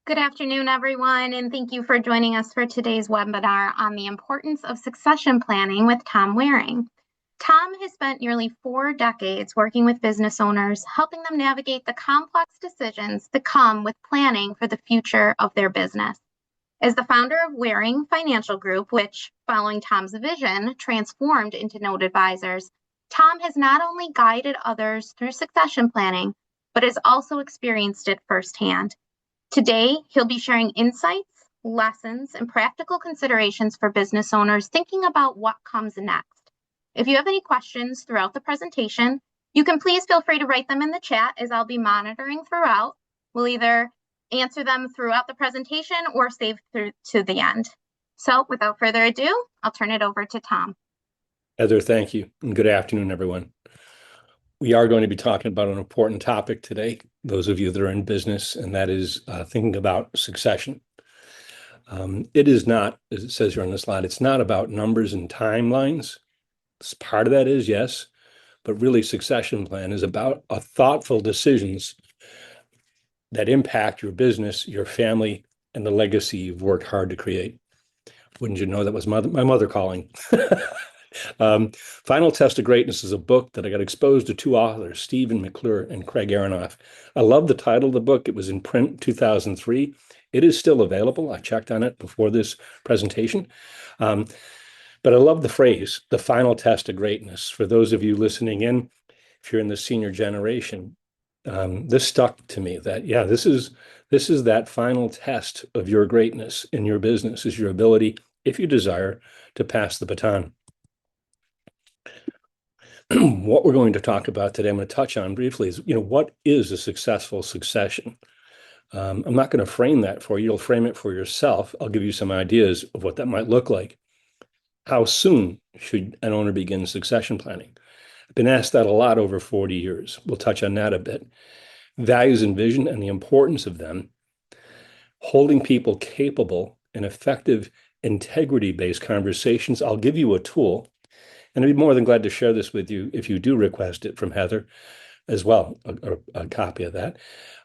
Good afternoon, everyone, and thank you for joining us for today's webinar on the importance of succession planning with Tom Waring. Tom has spent nearly 4 decades working with business owners, helping them navigate the complex decisions that come with planning for the future of their business. As the founder of Waring Financial Group, which, following Tom's vision, transformed into Node Advisors, Tom has not only guided others through succession planning, but has also experienced it firsthand. Today, he'll be sharing insights, lessons, and practical considerations for business owners thinking about what comes next. If you have any questions throughout the presentation, you can please feel free to write them in the chat as I'll be monitoring throughout. We'll either answer them throughout the presentation or save through to the end. So without further ado, I'll turn it over to Tom. Heather, thank you, and good afternoon, everyone. We are going to be talking about an important topic today, those of you that are in business, and that is thinking about succession. It is not, as it says here on the slide, it's not about numbers and timelines. Part of that is, yes, but really succession plan is about thoughtful decisions that impact your business, your family, and the legacy you've worked hard to create. Wouldn't you know that was my mother calling? Final Test of Greatness is a book that I got exposed to 2 authors, Stephen McClure and Craig Aronoff. I love the title of the book. It was in print in 2003. It is still available. I checked on it before this presentation. But I love the phrase, the final test of greatness. For those of you listening in, if you're in the senior generation, this stuck to me that, yeah, this is that final test of your greatness in your business, is your ability, if you desire, to pass the baton. What we're going to talk about today, I'm going to touch on briefly, is, what is a successful succession? I'm not going to frame that for you. You'll frame it for yourself. I'll give you some ideas of what that might look like. How soon should an owner begin succession planning? I've been asked that a lot over 40 years. We'll touch on that a bit. Values and vision and the importance of them. Holding people capable and effective integrity-based conversations. I'll give you a tool. And I'd be more than glad to share this with you if you do request it from Heather as well, a copy of that.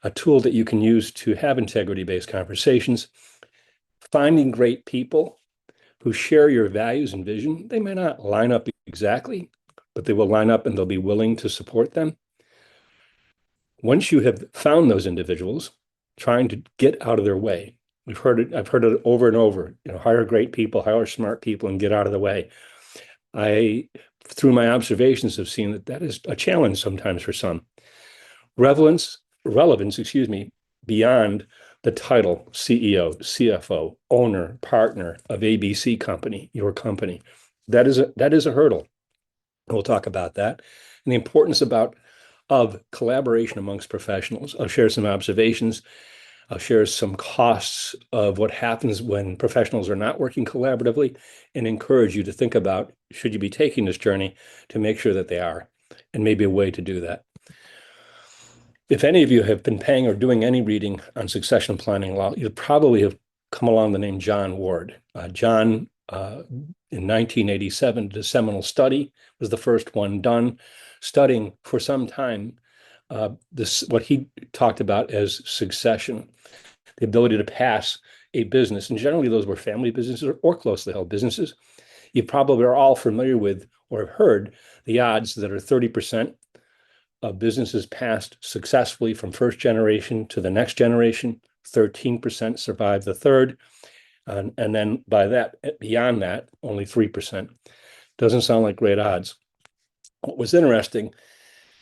A tool that you can use to have integrity-based conversations. Finding great people who share your values and vision. They may not line up exactly, but they will line up and they'll be willing to support them. Once you have found those individuals, trying to get out of their way. I've heard it over and over, hire great people, hire smart people, and get out of the way. I, through my observations, have seen that is a challenge sometimes for some. Relevance, beyond the title CEO, CFO, owner, partner of ABC company, your company. That is a hurdle. We'll talk about that. And the importance of collaboration amongst professionals. I'll share some observations. I'll share some costs of what happens when professionals are not working collaboratively, and encourage you to think about, should you be taking this journey, to make sure that they are, and maybe a way to do that. If any of you have been paying or doing any reading on succession planning law, you probably have come along the name John Ward. John, in 1987, did a seminal study, was the first one done, studying for some time what he talked about as succession, the ability to pass a business. And generally those were family businesses or closely held businesses. You probably are all familiar with or have heard the odds that are 30% of businesses passed successfully from first generation to the next generation, 13% survive the third, and then beyond that, only 3%. Doesn't sound like great odds. What was interesting,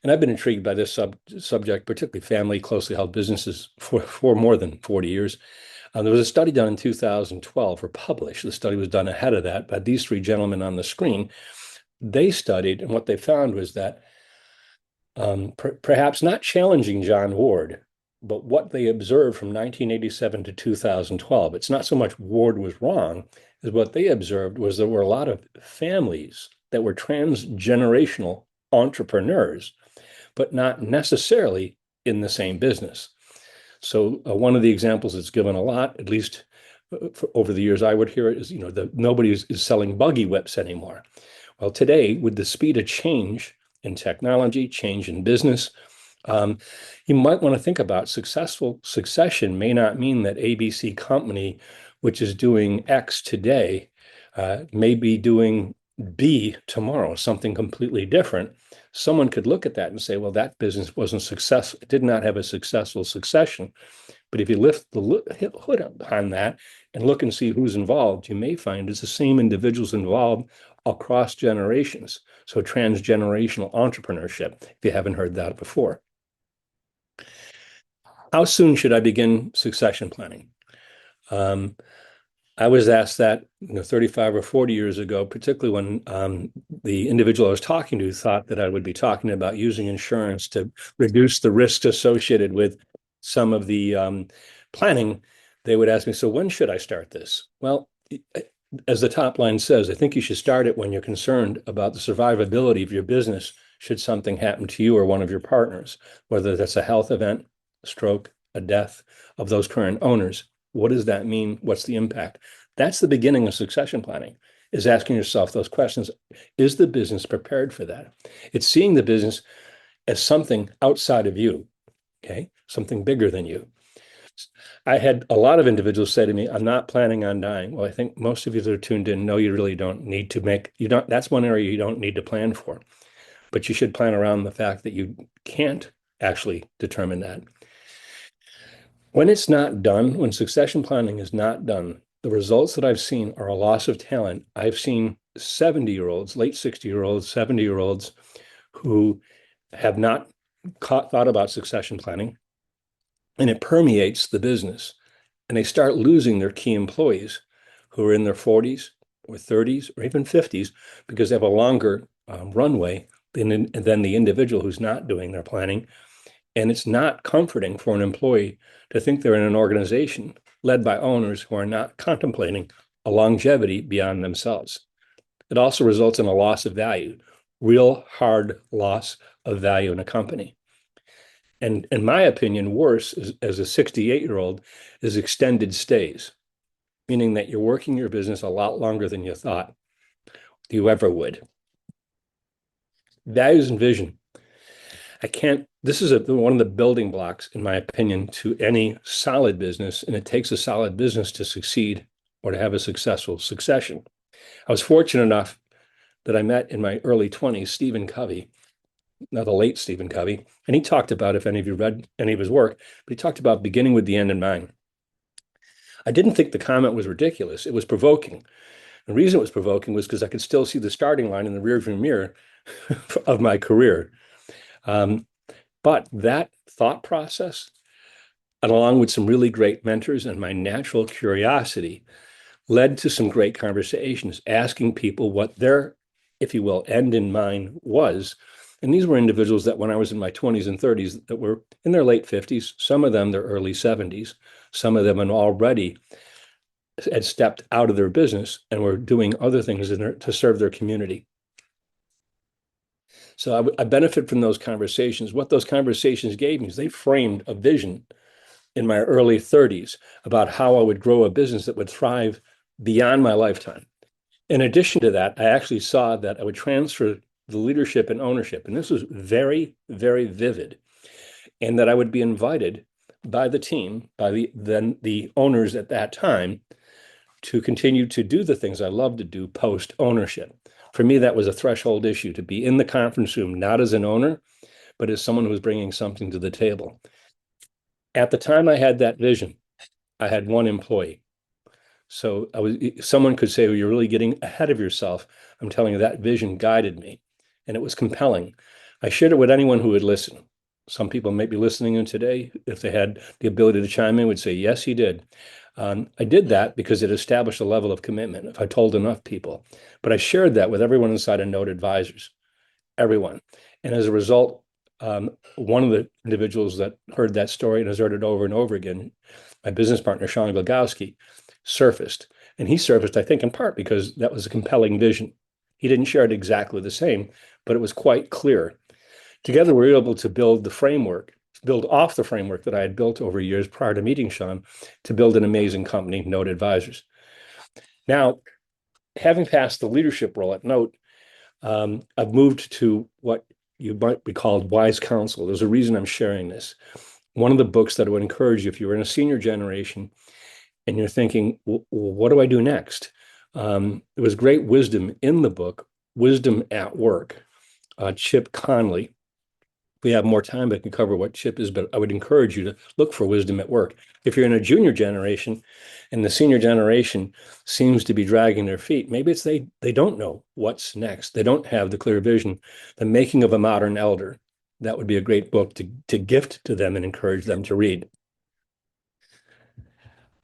and I've been intrigued by this subject, particularly family, closely held businesses, for more than 40 years. There was a study done in 2012, or published. The study was done ahead of that by these 3 gentlemen on the screen. They studied, and what they found was that perhaps not challenging John Ward, but what they observed from 1987 to 2012, it's not so much Ward was wrong, as what they observed was there were a lot of families that were transgenerational entrepreneurs, but not necessarily in the same business. So one of the examples that's given a lot, at least over the years I would hear it, is, nobody is selling buggy whips anymore. Well, today, with the speed of change in technology, change in business, Um, you might want to think about successful succession may not mean that ABC company, which is doing X today, may be doing B tomorrow, something completely different. Someone could look at that and say, well, that business wasn't successful, it did not have a successful succession. But if you lift the hood on that and look and see who's involved, you may find it's the same individuals involved across generations. So transgenerational entrepreneurship, if you haven't heard that before. How soon should I begin succession planning? Um, I was asked that 35 or 40 years ago, particularly when the individual I was talking to thought that I would be talking about using insurance to reduce the risks associated with some of the planning. They would ask me, so when should I start this? Well, as the top line says, I think you should start it when you're concerned about the survivability of your business should something happen to you or one of your partners, whether that's a health event, a stroke, a death of those current owners. What does that mean? What's the impact? That's the beginning of succession planning, is asking yourself those questions. Is the business prepared for that? It's seeing the business as something outside of you, okay? Something bigger than you. I had a lot of individuals say to me, I'm not planning on dying. Well, I think most of you that are tuned in know you really don't need to that's one area you don't need to plan for, but you should plan around the fact that you can't actually determine that. When it's not done, when succession planning is not done, the results that I've seen are a loss of talent. I've seen 70-year-olds, late 60-year-olds, 70-year-olds who have not thought about succession planning, and it permeates the business. And they start losing their key employees who are in their 40s or 30s or even 50s because they have a longer runway than the individual who's not doing their planning. And it's not comforting for an employee to think they're in an organization led by owners who are not contemplating a longevity beyond themselves. It also results in a loss of value, real hard loss of value in a company. And in my opinion, worse as a 68-year-old is extended stays, meaning that you're working your business a lot longer than you thought you ever would. Values and vision. This is one of the building blocks, in my opinion, to any solid business, and it takes a solid business to succeed or to have a successful succession. I was fortunate enough that I met in my early 20s Stephen Covey, now the late Stephen Covey, and he talked about, if any of you read any of his work, but he talked about beginning with the end in mind. I didn't think the comment was ridiculous. It was provoking. The reason it was provoking was because I could still see the starting line in the rearview mirror of my career. But that thought process, and along with some really great mentors and my natural curiosity, led to some great conversations, asking people what their, if you will, end in mind was. And these were individuals that when I was in my 20s and 30s that were in their late 50s, some of them their early 70s, some of them already had stepped out of their business and were doing other things to serve their community. So I benefit from those conversations. What those conversations gave me is they framed a vision in my early 30s about how I would grow a business that would thrive beyond my lifetime. In addition to that, I actually saw that I would transfer the leadership and ownership, and this was very, very vivid, and that I would be invited by the team, by the owners at that time, to continue to do the things I love to do post ownership. For me, that was a threshold issue, to be in the conference room, not as an owner, but as someone who was bringing something to the table. At the time I had that vision, I had one employee. So someone could say, well, you're really getting ahead of yourself. I'm telling you, that vision guided me, and it was compelling. I shared it with anyone who would listen. Some people may be listening in today, if they had the ability to chime in, would say, yes, he did. I did that because it established a level of commitment if I told enough people. But I shared that with everyone inside of Note Advisors, everyone. And as a result, one of the individuals that heard that story and has heard it over and over again, my business partner, Sean Glogowski, surfaced. And he surfaced, I think, in part because that was a compelling vision. He didn't share it exactly the same, but it was quite clear. Together, we were able to build off the framework that I had built over years prior to meeting Sean, to build an amazing company, Note Advisors. Now, having passed the leadership role at Note, I've moved to what you might be called wise counsel. There's a reason I'm sharing this. One of the books that I would encourage you, if you're in a senior generation and you're thinking, what do I do next? There was great wisdom in the book, Wisdom at Work. Chip Conley. If we have more time, I can cover what Chip is, but I would encourage you to look for wisdom at work. If you're in a junior generation and the senior generation seems to be dragging their feet, maybe it's they don't know what's next. They don't have the clear vision. The Making of a Modern Elder. That would be a great book to gift to them and encourage them to read.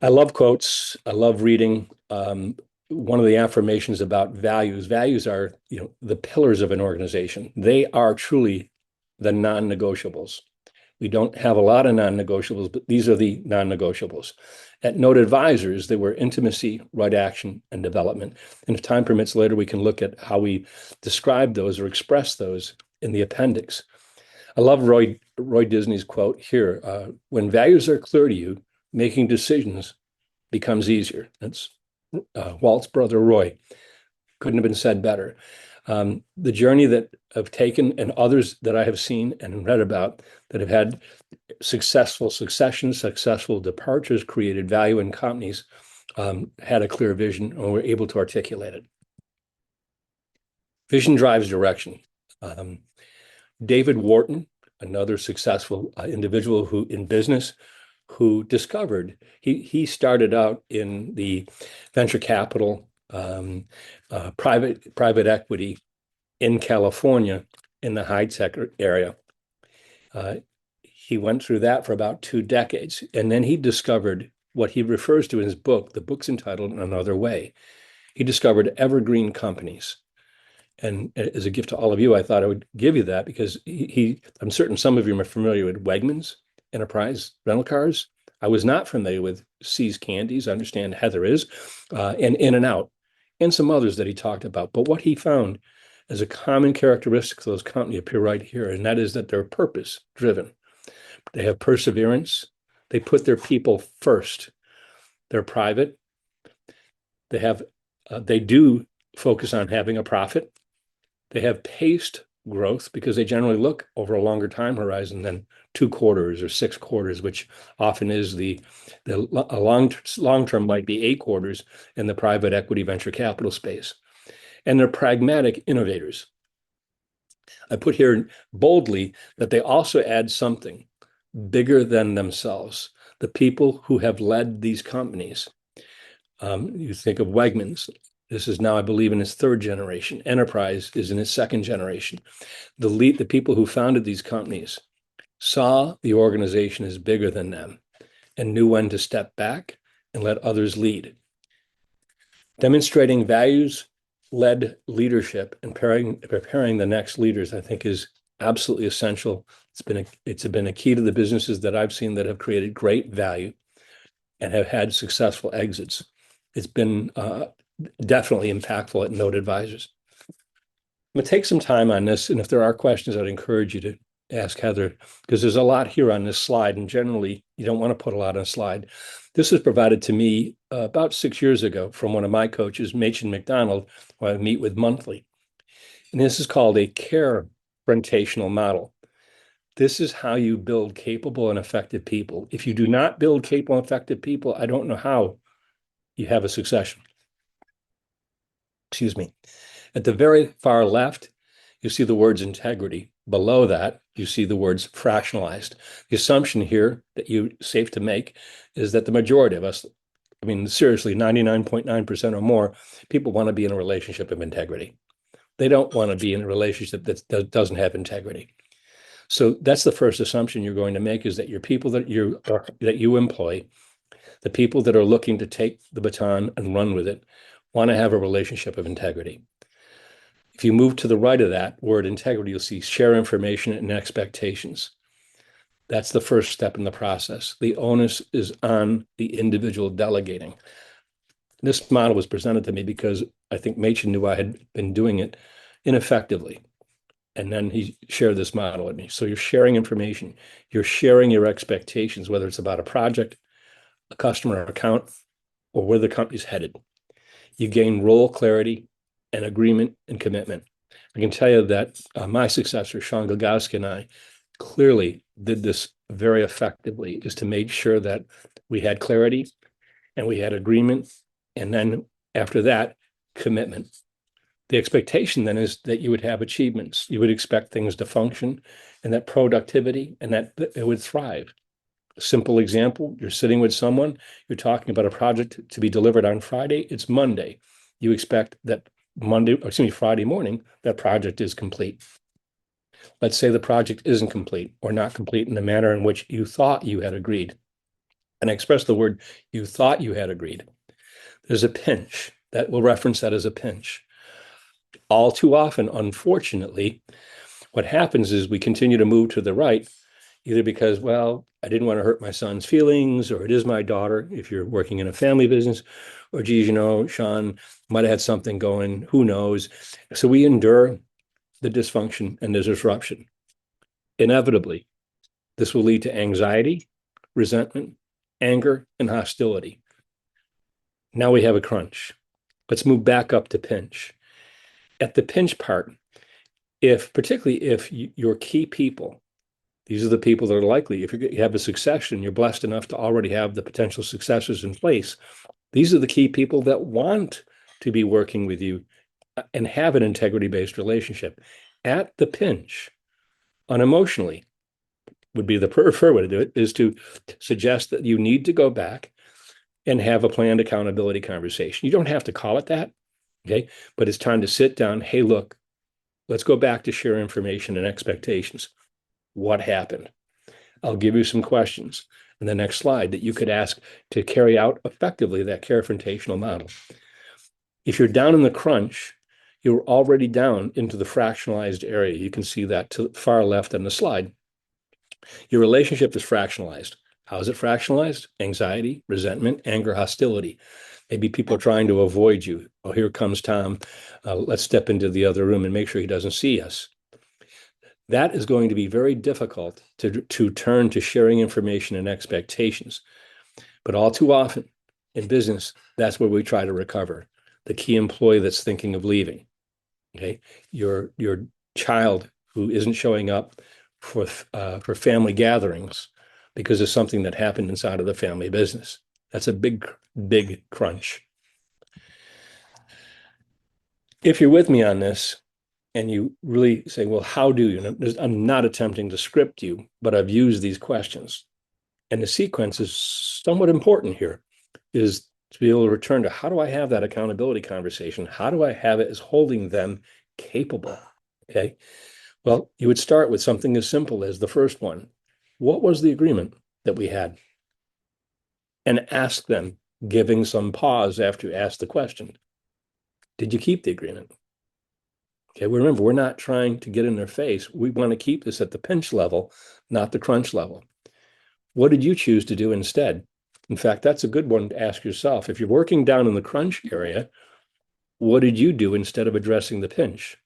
I love quotes. I love reading. One of the affirmations about values. Values are, the pillars of an organization. They are truly the non-negotiables. We don't have a lot of non-negotiables, but these are the non-negotiables. At Note Advisors, they were intimacy, right action, and development. And if time permits later, we can look at how we describe those or express those in the appendix. I love Roy Disney's quote here. When values are clear to you, making decisions becomes easier. That's Walt's brother, Roy. Couldn't have been said better. The journey that I've taken and others that I have seen and read about that have had successful successions, successful departures, created value in companies, had a clear vision and were able to articulate it. Vision drives direction. David Wharton, another successful individual who in business, who discovered he started out in the venture capital, private equity in California in the high tech area. He went through that for about 2 decades, and then he discovered what he refers to in his book. The book's entitled Another Way. He discovered evergreen companies. And as a gift to all of you, I thought I would give you that because I'm certain some of you are familiar with Wegmans, Enterprise rental cars. I was not familiar with See's Candies. I understand Heather is, and In-N-Out, and some others that he talked about. But what he found as a common characteristic of those companies appear right here, and that is that they're purpose driven. They have perseverance. They put their people first. They're private. They do focus on having a profit. They have paced growth because they generally look over a longer time horizon than 2 quarters or 6 quarters, which often is the long term might be 8 quarters in the private equity venture capital space. And they're pragmatic innovators. I put here boldly that they also add something bigger than themselves. The people who have led these companies. You think of Wegmans. This is now, I believe, in its 3rd generation. Enterprise is in its 2nd generation. The people who founded these companies saw the organization as bigger than them and knew when to step back and let others lead. Demonstrating values-led leadership and preparing the next leaders, I think, is absolutely essential. It's been a key to the businesses that I've seen that have created great value and have had successful exits. It's been definitely impactful at Note Advisors. I'm going to take some time on this, and if there are questions, I'd encourage you to ask Heather, because there's a lot here on this slide, and generally, you don't want to put a lot on a slide. This was provided to me about 6 years ago from one of my coaches, Machen McDonald, who I meet with monthly. And this is called a care-frontational model. This is how you build capable and effective people. If you do not build capable and effective people, I don't know how you have a succession. Excuse me. At the very far left, you see the words integrity. Below that, you see the words fractionalized. The assumption here that you're safe to make is that the majority of us, I mean, seriously, 99.9% or more, people want to be in a relationship of integrity. They don't want to be in a relationship that doesn't have integrity. So that's the first assumption you're going to make, is that your people that you employ, the people that are looking to take the baton and run with it, want to have a relationship of integrity. If you move to the right of that word integrity, you'll see share information and expectations. That's the first step in the process. The onus is on the individual delegating. This model was presented to me because I think Machen knew I had been doing it ineffectively. And then he shared this model with me. So you're sharing information, you're sharing your expectations, whether it's about a project, a customer account, or where the company's headed. You gain role clarity and agreement and commitment. I can tell you that my successor, Sean Gilgowski, and I clearly did this very effectively, is to make sure that we had clarity and we had agreement. And then after that, commitment. The expectation then is that you would have achievements. You would expect things to function and that productivity and that it would thrive. A simple example, you're sitting with someone, you're talking about a project to be delivered on Friday, it's Monday. You expect that Friday morning, that project is complete. Let's say the project isn't complete or not complete in the manner in which you thought you had agreed. And I express the word you thought you had agreed. There's a pinch that will reference that as a pinch. All too often, unfortunately, what happens is we continue to move to the right, either because, well, I didn't want to hurt my son's feelings, or it is my daughter, if you're working in a family business, or geez, Sean might have had something going, who knows? So we endure the dysfunction and the disruption. Inevitably, this will lead to anxiety, resentment, anger, and hostility. Now we have a crunch. Let's move back up to pinch. At the pinch part, particularly if your key people, these are the people that are likely, if you have a succession, you're blessed enough to already have the potential successors in place. These are the key people that want to be working with you and have an integrity-based relationship. At the pinch, unemotionally, would be the preferred way to do it, is to suggest that you need to go back and have a planned accountability conversation. You don't have to call it that, okay? But it's time to sit down. Hey, look, let's go back to share information and expectations. What happened? I'll give you some questions in the next slide that you could ask to carry out effectively that confrontational model. If you're down in the crunch, you're already down into the fractionalized area. You can see that to the far left on the slide. Your relationship is fractionalized. How is it fractionalized? Anxiety, resentment, anger, hostility. Maybe people are trying to avoid you. Oh, here comes Tom. Let's step into the other room and make sure he doesn't see us. That is going to be very difficult to turn to sharing information and expectations. But all too often in business, that's where we try to recover. The key employee that's thinking of leaving, okay? Your child who isn't showing up for family gatherings because of something that happened inside of the family business. That's a big, big crunch. If you're with me on this, and you really say, well, how do you? I'm not attempting to script you, but I've used these questions. And the sequence is somewhat important here, is to be able to return to how do I have that accountability conversation? How do I have it as holding them capable? Okay. Well, you would start with something as simple as the first one. What was the agreement that we had? And ask them, giving some pause after you ask the question. Did you keep the agreement? Okay, remember, we're not trying to get in their face. We want to keep this at the pinch level, not the crunch level. What did you choose to do instead? In fact, that's a good one to ask yourself. If you're working down in the crunch area, what did you do instead of addressing the pinch?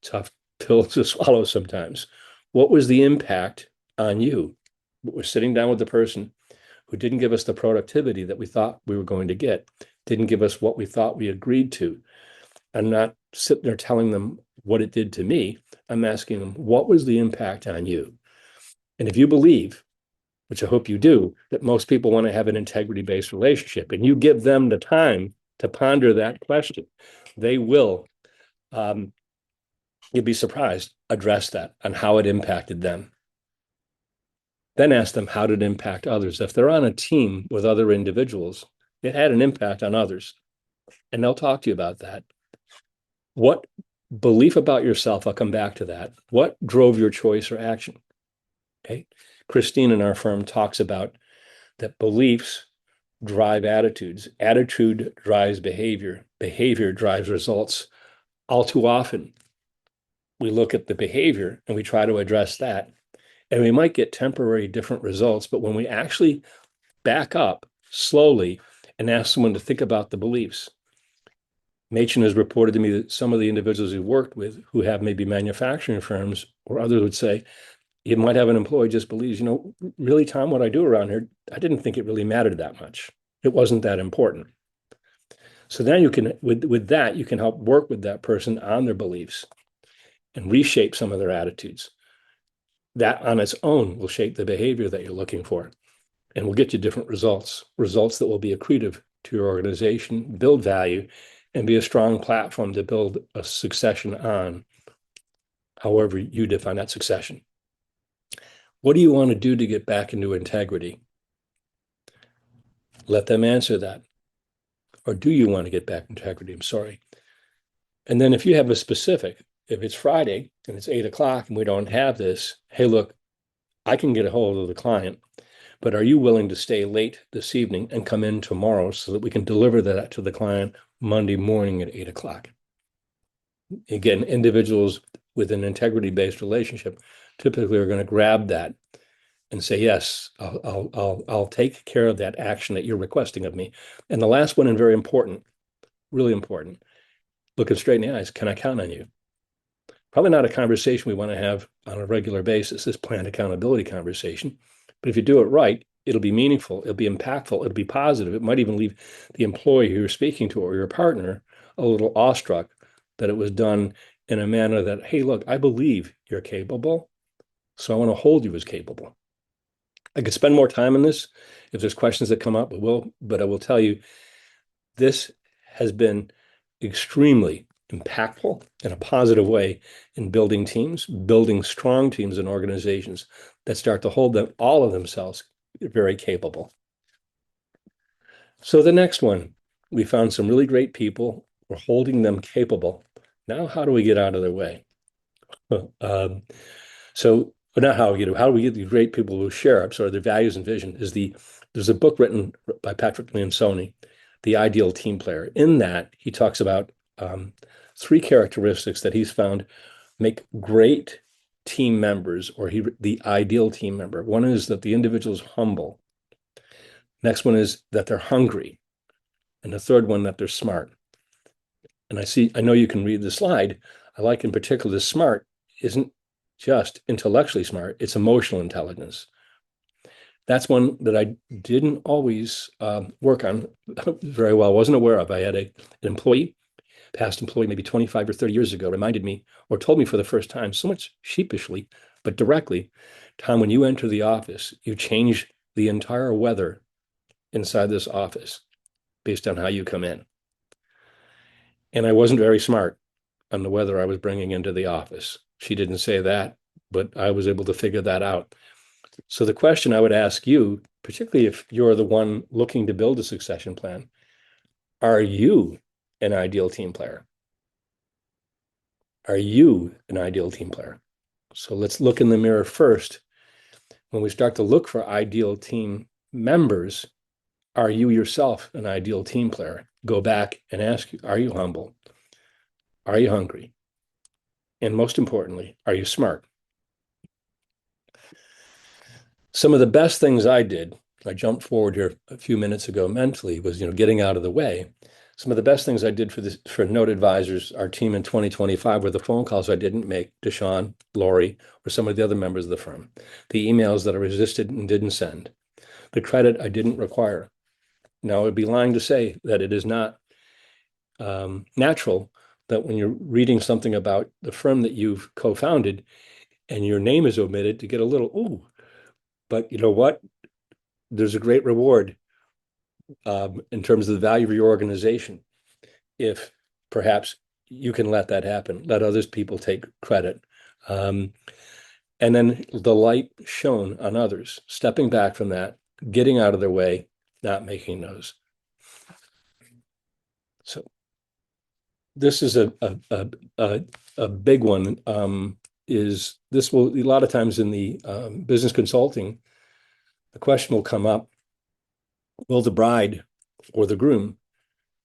Tough pill to swallow sometimes. What was the impact on you? We're sitting down with the person who didn't give us the productivity that we thought we were going to get, didn't give us what we thought we agreed to. I'm not sitting there telling them what it did to me. I'm asking them, what was the impact on you? And if you believe, which I hope you do, that most people want to have an integrity-based relationship, and you give them the time to ponder that question, they will, you'd be surprised, address that and how it impacted them. Then ask them, how did it impact others? If they're on a team with other individuals, it had an impact on others, and they'll talk to you about that. What belief about yourself, I'll come back to that. What drove your choice or action? Okay. Christine in our firm talks about that beliefs drive attitudes. Attitude drives behavior. Behavior drives results. All too often, we look at the behavior and we try to address that. And we might get temporary different results, but when we actually back up slowly and ask someone to think about the beliefs, Machen has reported to me that some of the individuals he worked with who have maybe manufacturing firms or others would say, you might have an employee just believes, really, Tom, what I do around here, I didn't think it really mattered that much. It wasn't that important. So now you can, with that, you can help work with that person on their beliefs and reshape some of their attitudes. That on its own will shape the behavior that you're looking for and will get you different results that will be accretive to your organization, build value, and be a strong platform to build a succession on, however you define that succession. What do you want to do to get back into integrity? Let them answer that. Or do you want to get back into integrity? I'm sorry. And then if you have a specific, if it's Friday and it's 8 o'clock and we don't have this, hey, look, I can get a hold of the client, but are you willing to stay late this evening and come in tomorrow so that we can deliver that to the client Monday morning at 8 o'clock? Again, individuals with an integrity-based relationship typically are going to grab that and say, yes, I'll take care of that action that you're requesting of me. And the last one, and very important, really important, looking straight in the eyes, can I count on you? Probably not a conversation we want to have on a regular basis, this planned accountability conversation. But if you do it right, it'll be meaningful, it'll be impactful, it'll be positive. It might even leave the employee who you're speaking to or your partner a little awestruck that it was done in a manner that, hey, look, I believe you're capable, so I want to hold you as capable. I could spend more time on this if there's questions that come up, but I will tell you, this has been extremely impactful in a positive way in building teams, building strong teams and organizations that start to hold them, all of themselves, very capable. So the next one, we found some really great people. We're holding them capable. Now, how do we get out of their way? Not how do we get the great people who share up, so their values and vision there's a book written by Patrick Lencioni, The Ideal Team Player. In that, he talks about 3 characteristics that he's found make great team members, or the ideal team member. One is that the individual is humble. Next one is that they're hungry. And the third one, that they're smart. And I know you can read the slide. I like in particular, the smart isn't just intellectually smart, it's emotional intelligence. That's one that I didn't always work on very well, wasn't aware of. I had an employee, past employee, maybe 25 or 30 years ago, reminded me or told me for the first time, so much sheepishly, but directly, Tom, when you enter the office, you change the entire weather inside this office based on how you come in. And I wasn't very smart on the weather I was bringing into the office. She didn't say that, but I was able to figure that out. So the question I would ask you, particularly if you're the one looking to build a succession plan, are you an ideal team player? Are you an ideal team player? So let's look in the mirror first. When we start to look for ideal team members, are you yourself an ideal team player? Go back and ask you, are you humble? Are you hungry? And most importantly, are you smart? Some of the best things I did, I jumped forward here a few minutes ago mentally, was getting out of the way. Some of the best things I did for Note Advisors, our team in 2025, were the phone calls I didn't make to Sean, Lori, or some of the other members of the firm, the emails that I resisted and didn't send, the credit I didn't require. Now, it would be lying to say that it is not natural that when you're reading something about the firm that you've co-founded and your name is omitted, to get a little, ooh. But you know what? There's a great reward in terms of the value of your organization if perhaps you can let that happen, let others people take credit. And then the light shown on others, stepping back from that, getting out of their way, not making those. So this is a big one. Is this will a lot of times in the business consulting, the question will come up: will the bride or the groom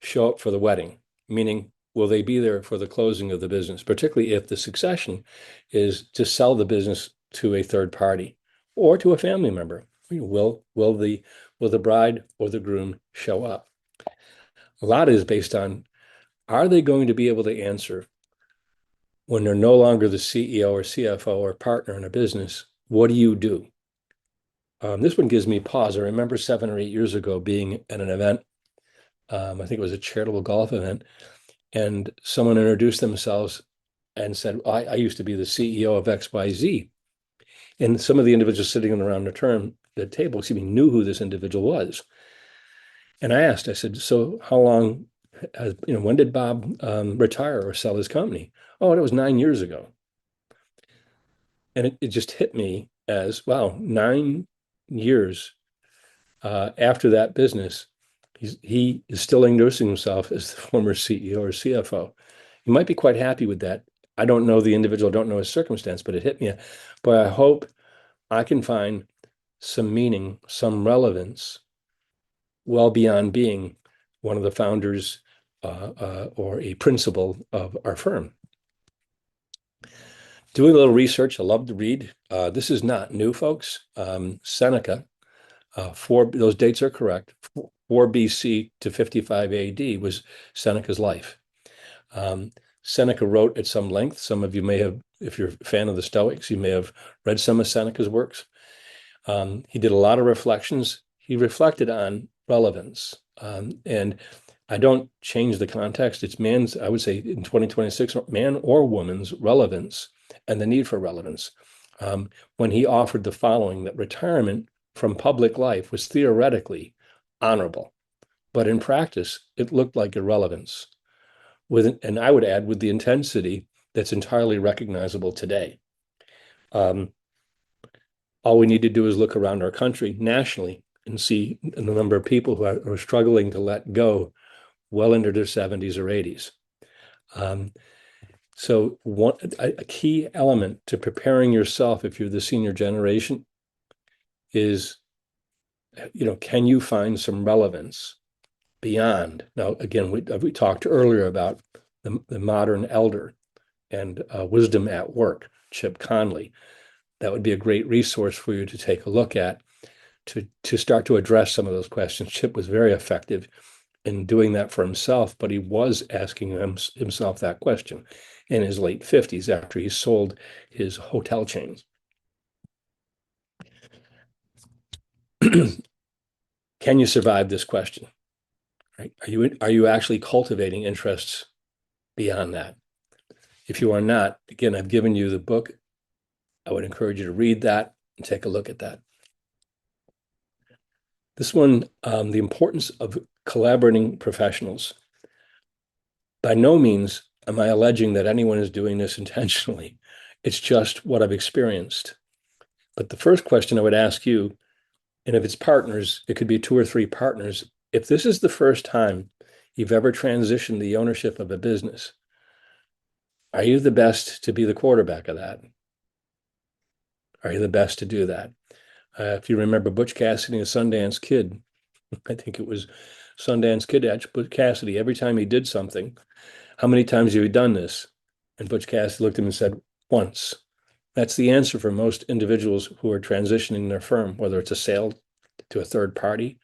show up for the wedding? Meaning, will they be there for the closing of the business? Particularly if the succession is to sell the business to a third party or to a family member. Will the bride or the groom show up? A lot is based on, are they going to be able to answer when they're no longer the CEO or CFO or partner in a business? What do you do? This one gives me pause. I remember 7 or 8 years ago being at an event I think it was a charitable golf event, and someone introduced themselves and said, I used to be the CEO of XYZ. And some of the individuals sitting around the table, knew who this individual was. And I asked, I said, so how long, when did Bob retire or sell his company? Oh, it was 9 years ago. And it just hit me as, wow, 9 years after that business, he is still introducing himself as the former CEO or CFO. You might be quite happy with that. I don't know the individual, don't know his circumstance, but it hit me. But I hope I can find some meaning, some relevance, well beyond being one of the founders or a principal of our firm. Doing a little research, I love to read. This is not new, folks. Seneca, those dates are correct. 4 BC to 55 AD was Seneca's life. Seneca wrote at some length. Some of you may have, if you're a fan of the Stoics, you may have read some of Seneca's works. He did a lot of reflections. He reflected on relevance. And I don't change the context. It's man's, I would say in 2026, man or woman's relevance and the need for relevance. When he offered the following, that retirement from public life was theoretically honorable, but in practice, it looked like irrelevance. And I would add, with the intensity that's entirely recognizable today. All we need to do is look around our country nationally and see the number of people who are struggling to let go well into their 70s or 80s. So a key element to preparing yourself, if you're the senior generation, is, can you find some relevance beyond? Now, again, we talked earlier about the modern elder and wisdom at work, Chip Conley. That would be a great resource for you to take a look at to start to address some of those questions. Chip was very effective in doing that for himself, but he was asking himself that question in his late 50s after he sold his hotel chains. Can you survive this question? Right? Are you actually cultivating interests beyond that? If you are not, again, I've given you the book. I would encourage you to read that and take a look at that. This one, the importance of collaborating professionals. By no means am I alleging that anyone is doing this intentionally. It's just what I've experienced. But the first question I would ask you, and if it's partners, it could be 2 or 3 partners. If this is the first time you've ever transitioned the ownership of a business, are you the best to be the quarterback of that? Are you the best to do that? If you remember Butch Cassidy and Sundance Kid, I think it was Sundance Kid, Butch Cassidy, every time he did something, how many times have you done this? And Butch Cassidy looked at him and said, once. That's the answer for most individuals who are transitioning their firm, whether it's a sale to a third party,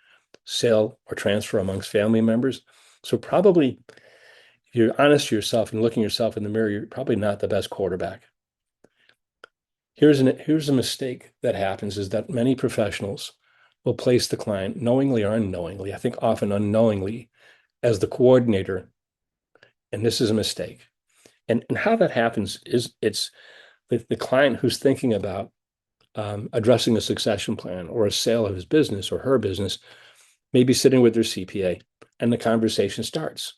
sale or transfer amongst family members. So probably, if you're honest to yourself and looking yourself in the mirror, you're probably not the best quarterback. Here's a mistake that happens, is that many professionals will place the client, knowingly or unknowingly, I think often unknowingly, as the coordinator. And this is a mistake. And how that happens is it's the client who's thinking about addressing a succession plan or a sale of his business or her business, may be sitting with their CPA and the conversation starts.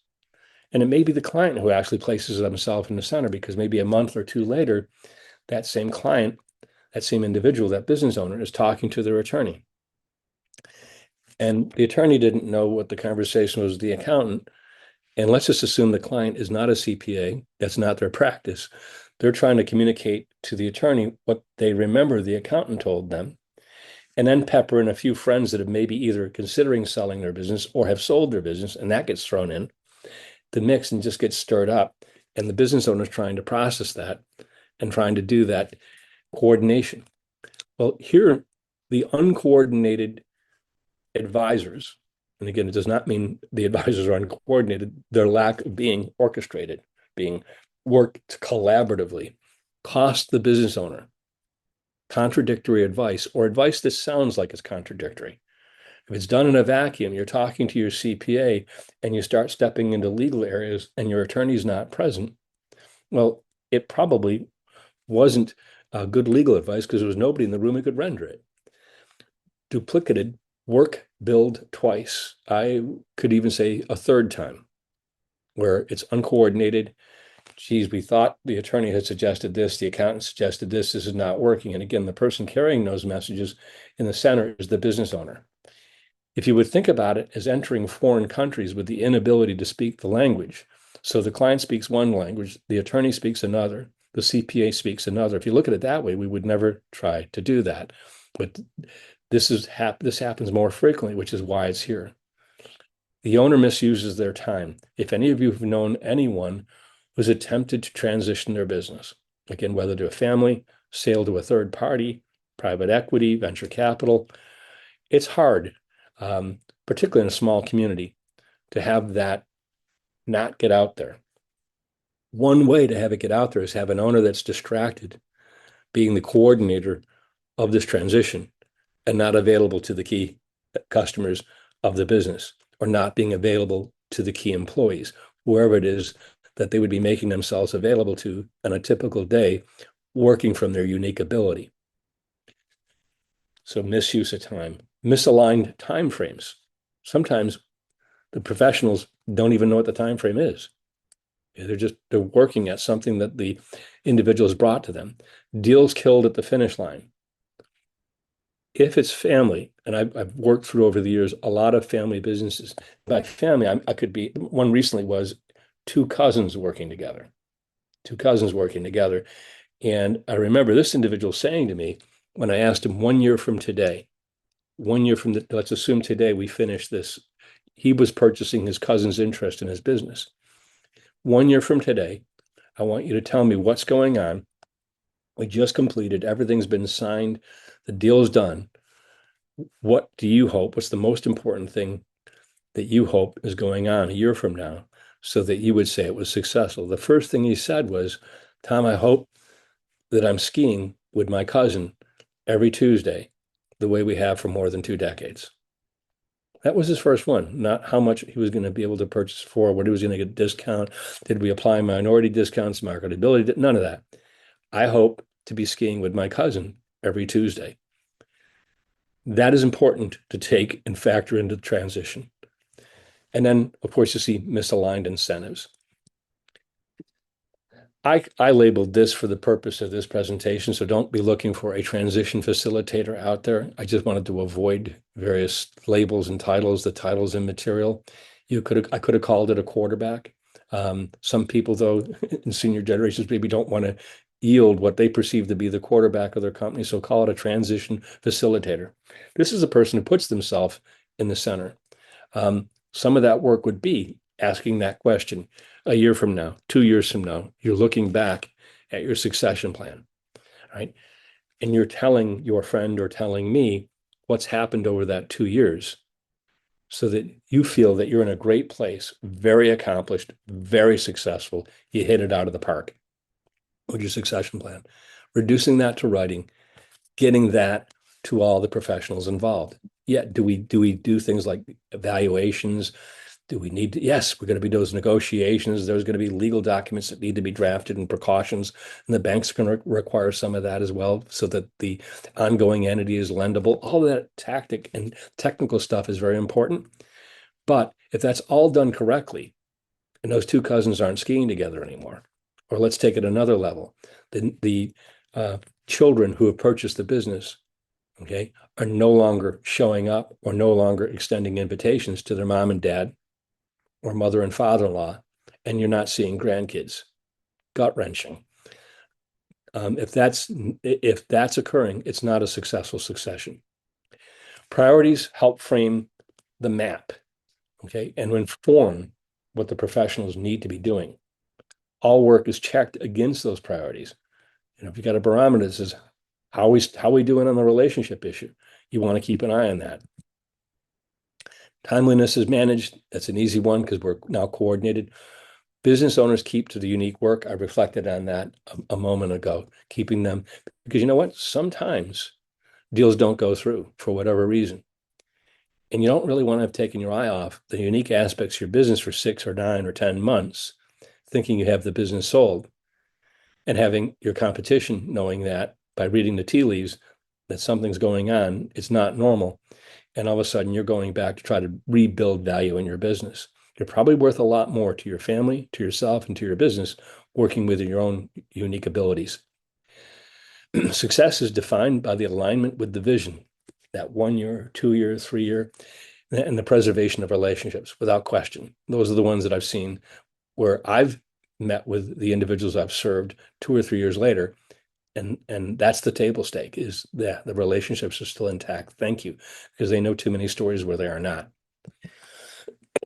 And it may be the client who actually places themselves in the center, because maybe a month or 2 later, that same client, that same individual, that business owner is talking to their attorney. And the attorney didn't know what the conversation was with the accountant. And let's just assume the client is not a CPA. That's not their practice. They're trying to communicate to the attorney what they remember the accountant told them, and then pepper in a few friends that have maybe either considering selling their business or have sold their business, and that gets thrown in the mix and just gets stirred up. And the business owner is trying to process that and trying to do that coordination. Well, here, the uncoordinated advisors, and again, it does not mean the advisors are uncoordinated, their lack of being orchestrated, being worked collaboratively, cost the business owner contradictory advice, or advice that sounds like it's contradictory. If it's done in a vacuum, you're talking to your CPA and you start stepping into legal areas and your attorney's not present, well, it probably wasn't good legal advice because there was nobody in the room who could render it. Duplicated work billed twice. I could even say a third time, where it's uncoordinated. Geez, we thought the attorney had suggested this, the accountant suggested this is not working. And again, the person carrying those messages in the center is the business owner. If you would think about it as entering foreign countries with the inability to speak the language, so the client speaks one language, the attorney speaks another, the CPA speaks another. If you look at it that way, we would never try to do that. But this happens more frequently, which is why it's here. The owner misuses their time. If any of you have known anyone who's attempted to transition their business, again, whether to a family, sale to a third party, private equity, venture capital, it's hard, particularly in a small community, to have that not get out there. One way to have it get out there is have an owner that's distracted, being the coordinator of this transition and not available to the key customers of the business, or not being available to the key employees, whoever it is that they would be making themselves available to on a typical day, working from their unique ability. So misuse of time, misaligned timeframes. Sometimes the professionals don't even know what the time frame is. They're working at something that the individual has brought to them. Deals killed at the finish line. If it's family, and I've worked through over the years a lot of family businesses. By family, I could be, one recently was two cousins working together. And I remember this individual saying to me when I asked him 1 year from today, let's assume today we finish this. He was purchasing his cousin's interest in his business. 1 year from today, I want you to tell me what's going on. We just completed, everything's been signed, the deal's done. What do you hope? What's the most important thing that you hope is going on a year from now so that you would say it was successful? The first thing he said was, Tom, I hope that I'm skiing with my cousin every Tuesday, the way we have for more than 2 decades. That was his first one, not how much he was going to be able to purchase for, what he was going to get a discount. Did we apply minority discounts, marketability? None of that. I hope to be skiing with my cousin every Tuesday. That is important to take and factor into the transition. And then, of course, you see misaligned incentives. I labeled this for the purpose of this presentation, so don't be looking for a transition facilitator out there. I just wanted to avoid various labels and titles. The title's immaterial. I could have called it a quarterback. Some people, though, in senior generations, maybe don't want to yield what they perceive to be the quarterback of their company, so call it a transition facilitator. This is a person who puts themselves in the center. Some of that work would be asking that question a year from now, 2 years from now. You're looking back at your succession plan, right? And you're telling your friend or telling me what's happened over that 2 years so that you feel that you're in a great place, very accomplished, very successful. You hit it out of the park with your succession plan. Reducing that to writing, getting that to all the professionals involved. Yeah, do we do things like evaluations? Do we need to? Yes, we're going to be those negotiations. There's going to be legal documents that need to be drafted and precautions, and the bank's going to require some of that as well, so that the ongoing entity is lendable. All of that tactic and technical stuff is very important. But if that's all done correctly, and those two cousins aren't skiing together anymore, or let's take it another level, the children who have purchased the business, okay, are no longer showing up or no longer extending invitations to their mom and dad or mother and father-in-law, and you're not seeing grandkids. Gut-wrenching. If that's occurring, it's not a successful succession. Priorities help frame the map, okay, and inform what the professionals need to be doing. All work is checked against those priorities. If you got a barometer that says, how are we doing on the relationship issue? You want to keep an eye on that. Timeliness is managed. That's an easy one because we're now coordinated. Business owners keep to the unique work. I reflected on that a moment ago, keeping them, because you know what? Sometimes deals don't go through for whatever reason. And you don't really want to have taken your eye off the unique aspects of your business for 6 or 9 or 10 months, thinking you have the business sold, and having your competition knowing that by reading the tea leaves that something's going on, it's not normal. And all of a sudden you're going back to try to rebuild value in your business. You're probably worth a lot more to your family, to yourself, and to your business working with your own unique abilities. Success is defined by the alignment with the vision, that 1 year, 2 year, 3 year, and the preservation of relationships without question. Those are the ones that I've seen where I've met with the individuals I've served 2 or 3 years later. And that's the table stake, is the relationships are still intact. Thank you. Because they know too many stories where they are not.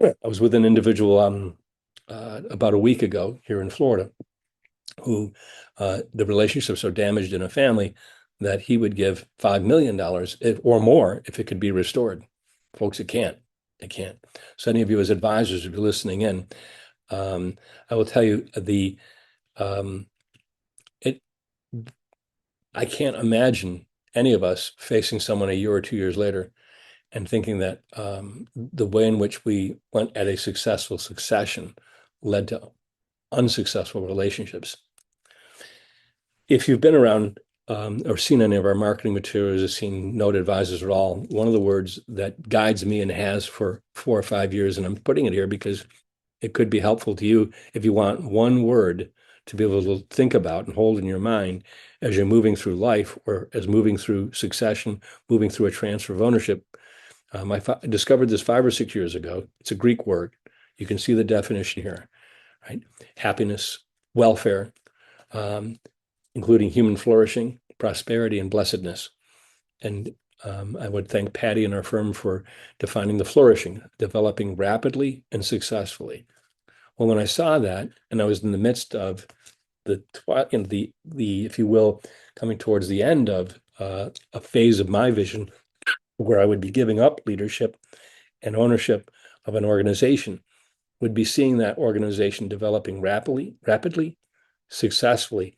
I was with an individual about a week ago here in Florida who the relationships are damaged in a family that he would give $5 million or more if it could be restored. Folks, it can't. It can't. So any of you as advisors, if you're listening in, I will tell you I can't imagine any of us facing someone a year or 2 years later and thinking that the way in which we went at a successful succession led to unsuccessful relationships. If you've been around or seen any of our marketing materials or seen Note Advisors at all, one of the words that guides me and has for 4 or 5 years, and I'm putting it here because it could be helpful to you if you want one word to be able to think about and hold in your mind as you're moving through life or as moving through succession, moving through a transfer of ownership. I discovered this 5 or 6 years ago. It's a Greek word. You can see the definition here, right? Happiness, welfare, including human flourishing, prosperity, and blessedness. And I would thank Patty and our firm for defining the flourishing, developing rapidly and successfully. Well, when I saw that, and I was in the midst of the if you will, coming towards the end of a phase of my vision where I would be giving up leadership and ownership of an organization, would be seeing that organization developing rapidly, successfully,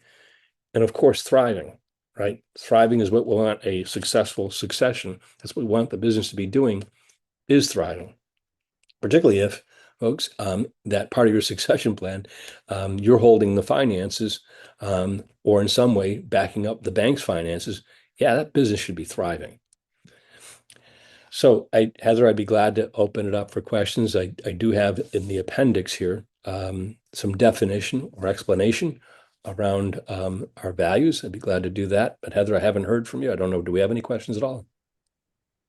and of course, thriving, right? Thriving is what we want a successful succession. That's what we want the business to be doing, is thriving, particularly if, folks, that part of your succession plan, you're holding the finances or in some way backing up the bank's finances. Yeah, that business should be thriving. So, Heather, I'd be glad to open it up for questions. I do have in the appendix here some definition or explanation around our values. I'd be glad to do that. But Heather, I haven't heard from you. I don't know. Do we have any questions at all?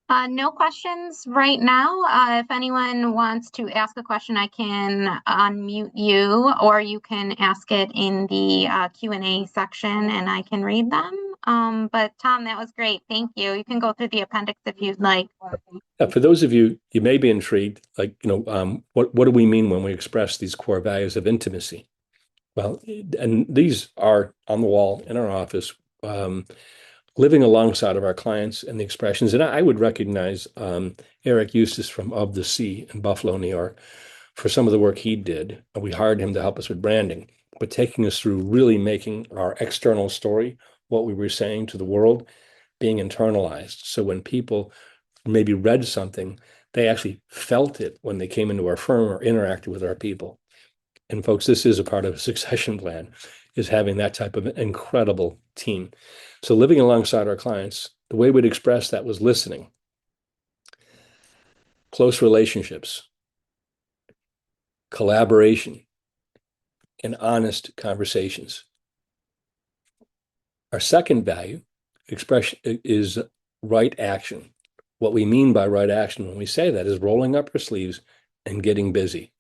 No questions right now. If anyone wants to ask a question, I can unmute you, or you can ask it in the Q&A section and I can read them. But Tom, that was great. Thank you. You can go through the appendix if you'd like. For those of you, you may be intrigued, like, what do we mean when we express these core values of intimacy? Well, and these are on the wall in our office, living alongside of our clients and the expressions. And I would recognize Eric Eustace from Of the Sea in Buffalo, New York, for some of the work he did. We hired him to help us with branding, but taking us through really making our external story, what we were saying to the world, being internalized. So when people maybe read something, they actually felt it when they came into our firm or interacted with our people. And folks, this is a part of a succession plan, is having that type of incredible team. So living alongside our clients, the way we'd express that was listening, close relationships, collaboration, and honest conversations. Our second value expression is right action. What we mean by right action when we say that is rolling up our sleeves and getting busy.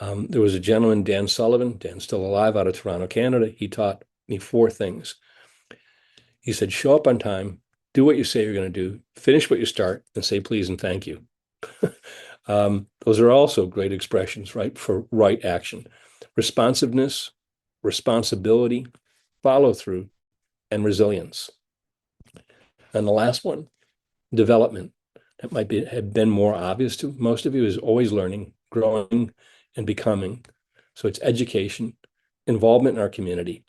There was a gentleman, Dan Sullivan, Dan's still alive, out of Toronto, Canada. He taught me 4 things. He said, show up on time, do what you say you're going to do, finish what you start, and say please and thank you. Those are also great expressions, right, for right action. Responsiveness, responsibility, follow through, and resilience. And the last one, development. That might have been more obvious to most of you, is always learning, growing, and becoming. So it's education, involvement in our community,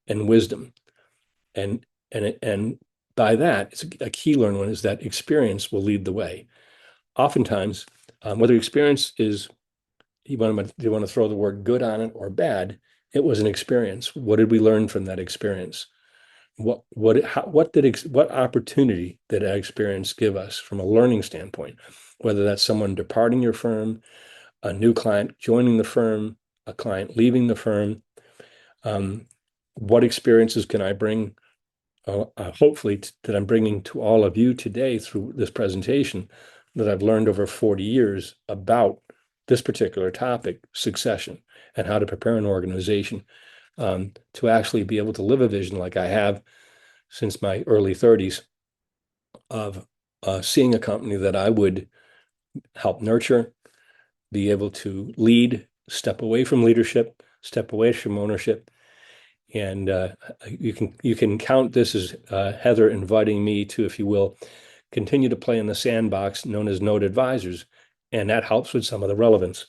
and wisdom. And by that, it's a key learned one, is that experience will lead the way. oftentimes, whether experience is, you want to throw the word good on it or bad, it was an experience. What did we learn from that experience? What opportunity did that experience give us from a learning standpoint? Whether that's someone departing your firm, a new client joining the firm, a client leaving the firm. What experiences can I bring, hopefully, that I'm bringing to all of you today through this presentation that I've learned over 40 years about this particular topic, succession, and how to prepare an organization to actually be able to live a vision like I have since my early 30s of seeing a company that I would help nurture, be able to lead, step away from leadership, step away from ownership. And you can count this as Heather inviting me to, if you will, continue to play in the sandbox known as Node Advisors, and that helps with some of the relevance.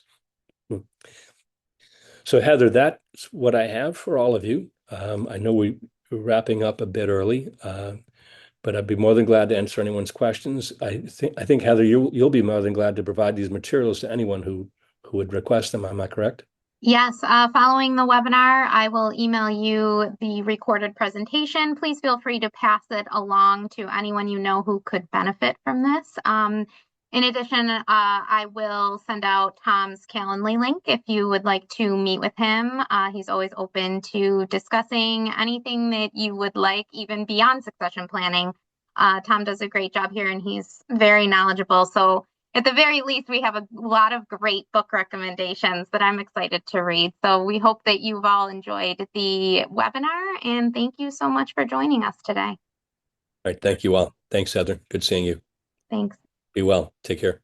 So Heather, that's what I have for all of you. I know we're wrapping up a bit early, but I'd be more than glad to answer anyone's questions. I think Heather, you'll be more than glad to provide these materials to anyone who would request them. Am I correct? Yes, following the webinar, I will email you the recorded presentation. Please feel free to pass it along to anyone you know who could benefit from this. In addition, I will send out Tom's Calendly link if you would like to meet with him. He's always open to discussing anything that you would like, even beyond succession planning. Tom does a great job here and he's very knowledgeable. So at the very least, we have a lot of great book recommendations that I'm excited to read. So we hope that you've all enjoyed the webinar, and thank you so much for joining us today. All right. Thank you all. Thanks, Heather. Good seeing you. Thanks. Be well. Take care.